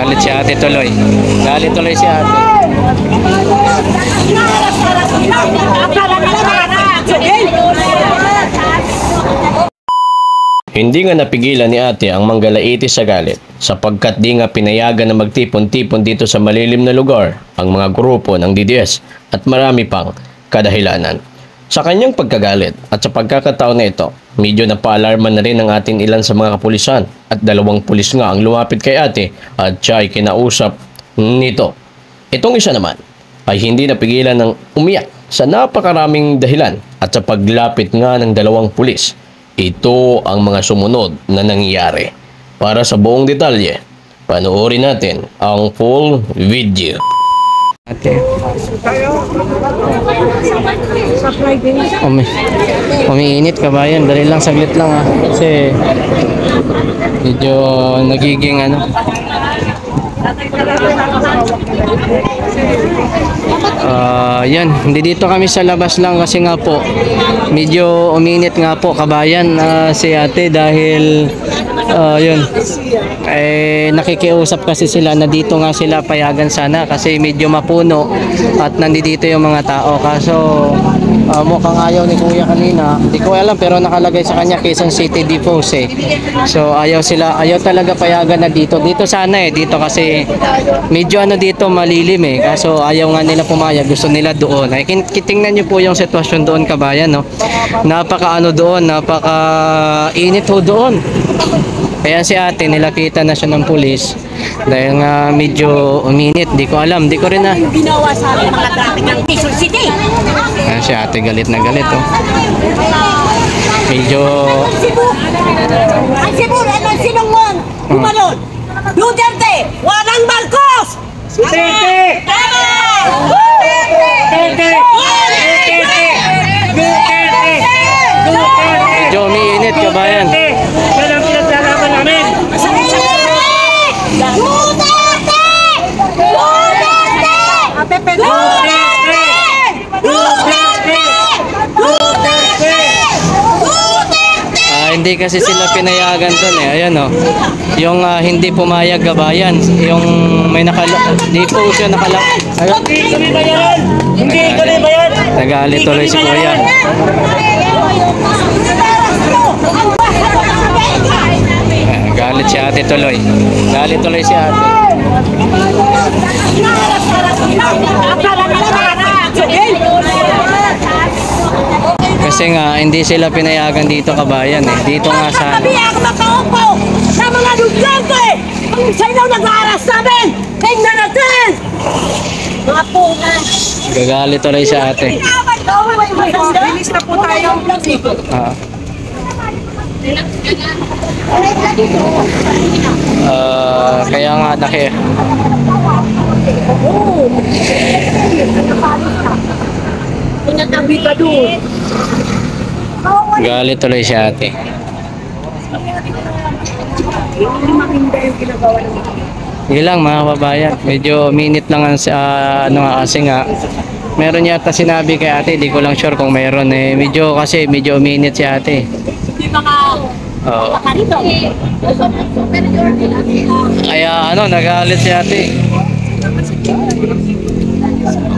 Galit si ate tuloy. Galit tuloy si ate. Hindi nga napigilan ni ate ang manggalaiti sa galit sapagkat di nga pinayagan na magtipon-tipon dito sa malilim na lugar ang mga grupo ng DDS at marami pang kadahilanan. Sa kanyang pagkagalit at sa pagkakataon na ito, medyo napaalarma na rin ang ating ilan sa mga kapulisan at 2 pulis nga ang lumapit kay ate at siya ay kinausap nito. Itong isa naman ay hindi napigilan ng umiyak sa napakaraming dahilan at sa paglapit nga ng 2 pulis. Ito ang mga sumunod na nangyayari. Para sa buong detalye, panoorin natin ang full video. Ate. Umiinit kabayan. Dali lang, saglit lang ha. Kasi medyo nagiging yan, hindi dito kami sa labas lang kasi nga po medyo uminit nga po kabayan si ate dahil yun nakikiusap kasi sila na dito nga sila payagan sana kasi medyo mapuno at nandito yung mga tao kaso mukhang ayaw ni kuya kanina, hindi ko alam pero nakalagay sa kanya Quezon City Depots so ayaw talaga payagan na dito sana dito kasi medyo dito malilim kaso ayaw nga nila pumayag, gusto nila doon tingnan nyo po yung sitwasyon doon kabayan napaka doon, napaka init ho doon kaya si ate nilakita na siya ng pulis dahil nga medyo uminit, di ko alam, di ko rin ginawa sa mga traffic ng Quezon City. Si ate galit na galit medyo ang Cebu, anong sinungon bumalon Duterte, walang Marcos Duterte medyo umiinit kabayan. Hindi kasi sila pinayagan doon ayan yung hindi pumayag kabayan yung may di po siya hindi kami bayan nagalit tuloy si kuya galit si ate tuloy si ate kasi nga hindi sila pinayagan dito kabayan dito nga sa ang makaupo sa mga Duterte kung sino nag-aaras namin tingnan natin mga pungan gagalit tuloy si ate bilis na po tayo kaya nga pinatabi ka doon galit tuloy si ate hindi lang mga kababayan medyo minute lang ang kasi nga meron yata sinabi kay ate di ko lang sure kung meron medyo minute si ate kaya nagalit si ate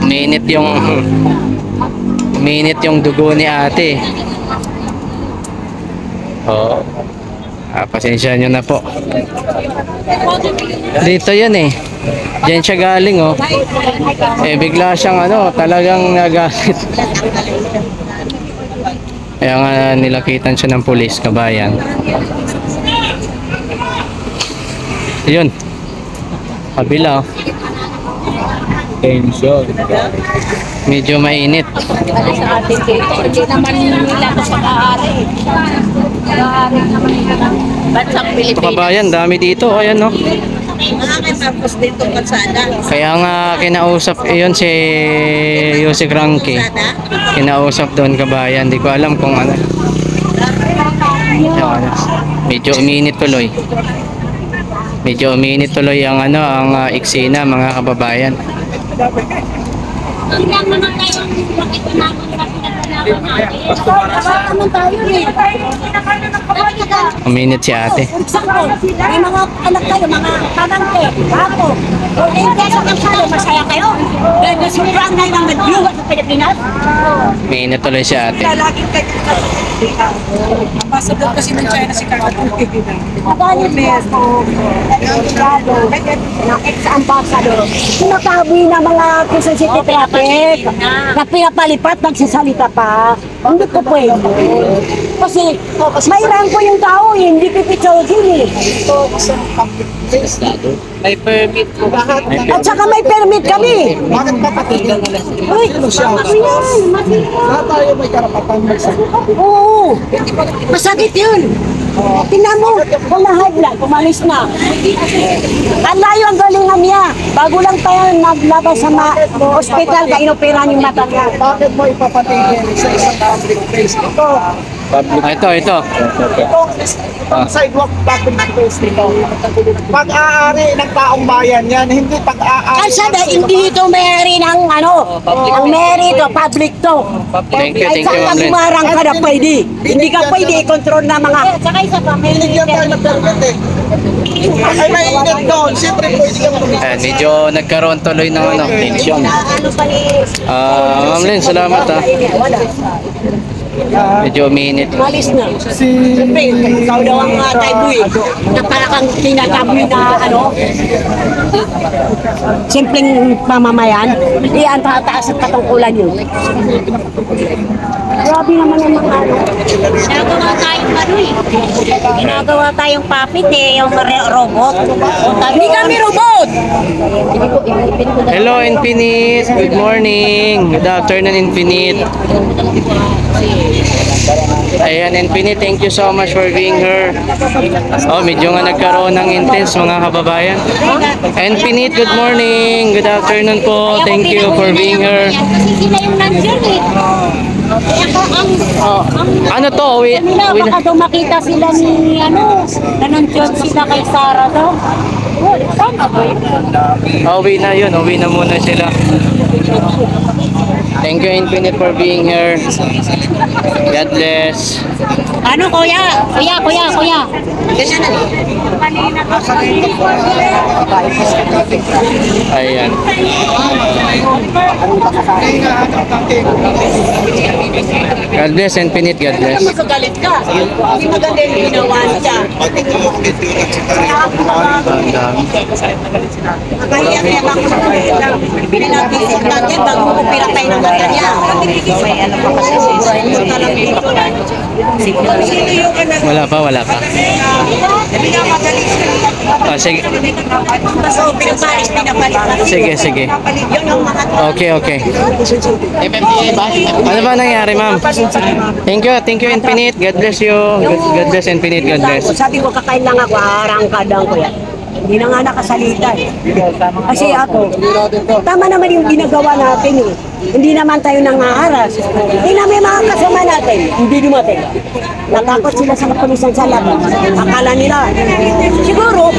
minute yung dugo ni ate pasensya nyo na po dito yan diyan siya galing bigla siyang talagang nagalit kaya nga nilakitan siya ng pulis kabayan yun kabila medyo mainit hindi naman nila ito pag-aari bansang Pilipinas ito kabayan dami dito ayan tapos dito kalsada kaya nga kinausap yun si Jose Cranky kinausap doon kabayan di ko alam kung medyo uminit tuloy ang ang eksena mga kababayan Naman tayo eh. Uminit si ate. May mga anak kayo, mga pamangke, ako. Eh, kesa kansado, masaya kayo. Dahil sobrang na ng nag-iwan sa Pilipinas. Uminit tuloy si ate. Laging kayo ambassador kasi ng China si Carla. Magalit po ako, ng ex-ambassador. Sinatabi na mga Quezon City traffic na pinapalipat, nagsasalita pa. Hindi ko pwede. Kasi may rangko yung tao, hindi pipitsogin eh. May permit po. At saka may permit kami. Bakit pa patigil nila? Uy, Lahat tayo may karapatan magsagot. oo, masakit yun. Tingnan mo, kung na-high blood, pumalis na. Ang layo ang galingan niya. Bago lang tayo naglabas sa hospital, kainoperahan yung mata niya. Bakit mo ipapatigil sa isang public place? Ito. Itong sidewalk public place nito. Pag-aari ng taong bayan yan, hindi pag-aari. Kalsada, hindi ito mayari ng ano, ang mayari ito, public to. Thank you, Kahit saan Ma'am ka Len. sumarang ka na pwede. Hindi ka pwede i-control na mga... Saka isa pa, may Binigyan tayo ng permit eh. Ay mainit doon, siyempre pwede ka mag- Ayan, medyo nagkaroon tuloy ng ano, tension. Ano pa ni... Ma'am Len, salamat ha. Wala. Medyo uminit. Malis na. Siyempre, ikaw daw ang tayboy. Na para kang tinataboy na ano. Simpleng mamamayan. Hindi ang tataas at katungkulan yun. Grabe naman ang mga ano. Ginagawa tayong ano eh. Ginagawa tayong puppet eh, yung robot. Hindi kami robot! Hello, Infinite. Good morning. Good afternoon, Infinite. Ayan, Infinite, thank you so much for being here. Oh, medyo nga nagkaroon ng intense mga kababayan. Infinite, good morning. Good afternoon po. Thank you for being here. Kasi sila yung nandiyan eh. Kaya ka ang... Oh, ano to? Nila, baka daw makita sila ni ano, na nandiyan sila kay Sarah daw. Oh, tama ba yun? Uwi na yun. Uwi na muna sila. Thank you, Infinite, for being here. God bless. Ano kuya? Kuya. Ayan. God bless, Infinite. God bless. Magagalit ka. Hindi maganda yung ginawa niya. Nakahiyak niya ako sa kanila. Pinagisip natin bago ko piratay ng mata niya. May ano pa kasi punta lang dito. Wala pa. Sige. So, pinapalit. Sige. Yun ang mga Okay. Ano ba nangyari, ma'am? Thank you, Infinite. God bless you. God bless, Infinite. God bless. Sabi ko, kakain lang ako, arangkadang ko yan. Hindi na nga nakasalita eh. Kasi ako, tama naman yung ginagawa natin eh. Hindi naman tayo nangaharas. Hindi namin mga kasama natin, hindi dumating. Natakot sila sa kapulisan sa labas. Akala nila, siguro,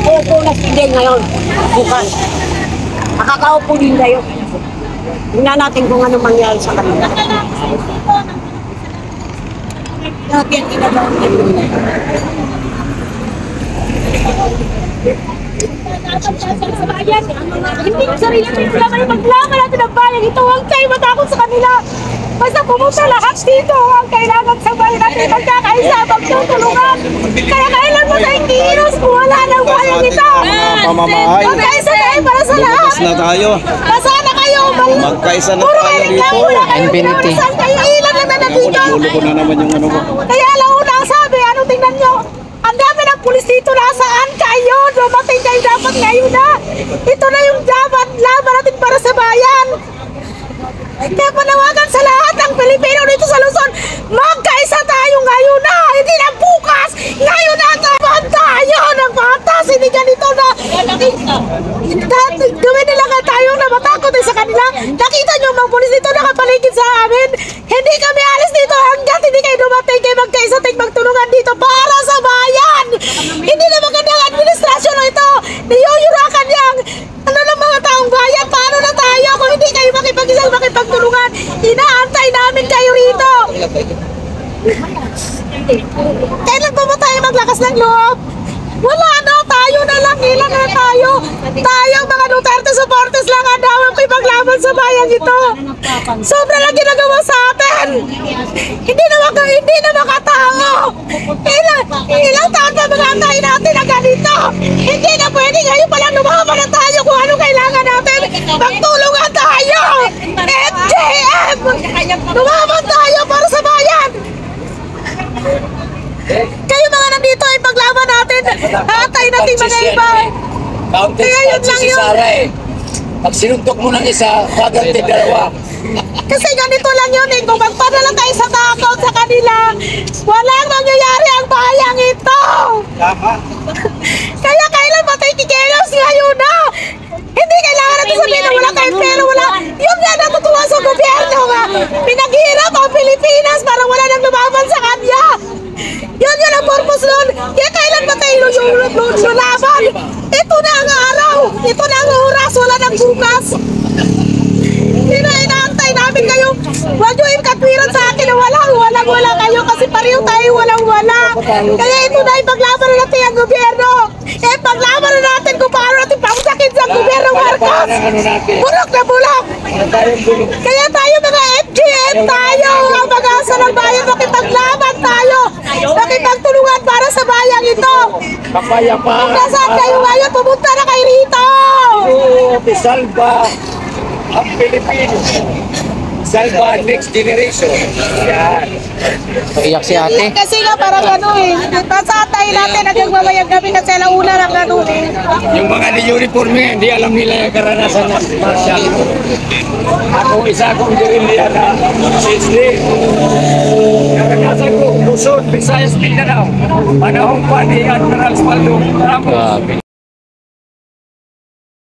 opo na din ngayon, bukas. Makakaupo din kayo. Tingnan natin kung ano mangyari sa kanila. Grabe ang ginagawa nila. Sa bayan, hindi yung sarili mo yung laman yung maglaman natin ng bayan. Ito, huwag kayo matakot sa kanila. Basta pumunta lahat dito. Ang kailangan sa bayan natin magkakaisa, magtutulungan. Kaya kailan mo sa Ingkinos, wala nang bayan ito. Pamamahay. Magkaisa tayo para sa lahat. na tayo. Basta na kayo. Magkaisa na Puro tayo may dito. reklamo na kayo. Infinity. Saan kayo? Ilan na nandito? Ulo ko na naman yung ano mo. Kaya alam una ang sabi, ano tingnan nyo? Ang dami ng pulis dito, nasaan kayo? Dumating kayo dapat ngayon na. Ito na yung dapat laban natin para sa bayan. Kaya panawagan sa lahat ng Pilipino dito sa Luzon, magkaisa tayo ngayon na, hindi na bukas. Ngayon na taban tayo ng batas, hindi ganito na. Gawin nila nga tayo na matakot sa kanila. Nakita nyo mga pulis dito nakapaligid sa amin. Hindi kami alis dito hanggat hindi kayo dumating kayo magkaisa. ng loob. Wala na, tayo na lang, ilan na tayo. Tayo, mga Duterte supporters lang ang dawang ipaglaban sa bayan ito. Sobra lang ginagawa sa atin. Hindi na makatao. Ilang taon pa mga antayin natin na ganito. Hindi na pwede, ngayon pa lang lumaban na tayo kung ano kailangan natin. Magtulungan tayo. FJM! Lumaban tayo para sa bayan. Kayo mga nandito ay paglaban natin. Hatay natin mga iba. Kaya yun lang yun. Pag sinuntok mo ng isa, paganti dalawa. Kasi ganito lang yun eh. Kung magpadala tayo sa takot sa kanila, walang mangyayari ang bayang ito. Kaya kailan ba tayo kikilos ngayon na? Hindi kailangan natin sabihin na wala tayong pera, wala. Yun nga natutuwa sa gobyerno nga. Pinaghirap ang Pilipinas para wala nang lumaban sa kanya. Yun ang purpose nun. Kaya kailan ba tayo lulaban? Ito na ang araw. Ito na ang oras. Wala nang bukas. Inaantay namin kayo. Huwag nyo ikatwiran sa akin na walang kayo kasi pareho tayo walang-wala. Kaya ito na ipaglaban na natin ang gobyerno. Paglaban na natin kung paano natin pangsakit sa gobyerno Marcos. Bulok na bulok. Kaya tayo mga FGM tayo ang mag-asa ng bayan. Makipaglaban tayo. Makipagtulungan para sa bayang ito. Kung nasaan kayo ngayon, pumunta na kayo rito. Salva ang Pilipinas. Salva ang next generation. Yan. Iyak si ate. Kasi nga parang ano eh. Sa atay natin nagmamayag kami kasi alauna lang gano'n eh. Yung mga uniforme, hindi alam nila yung karanasan ng martial. Ako isa akong guerrilla na sisli. Karanasan ko, Luzon, Visayas, Mindanao. Panahong pa ni Admiral Spaldo Ramos.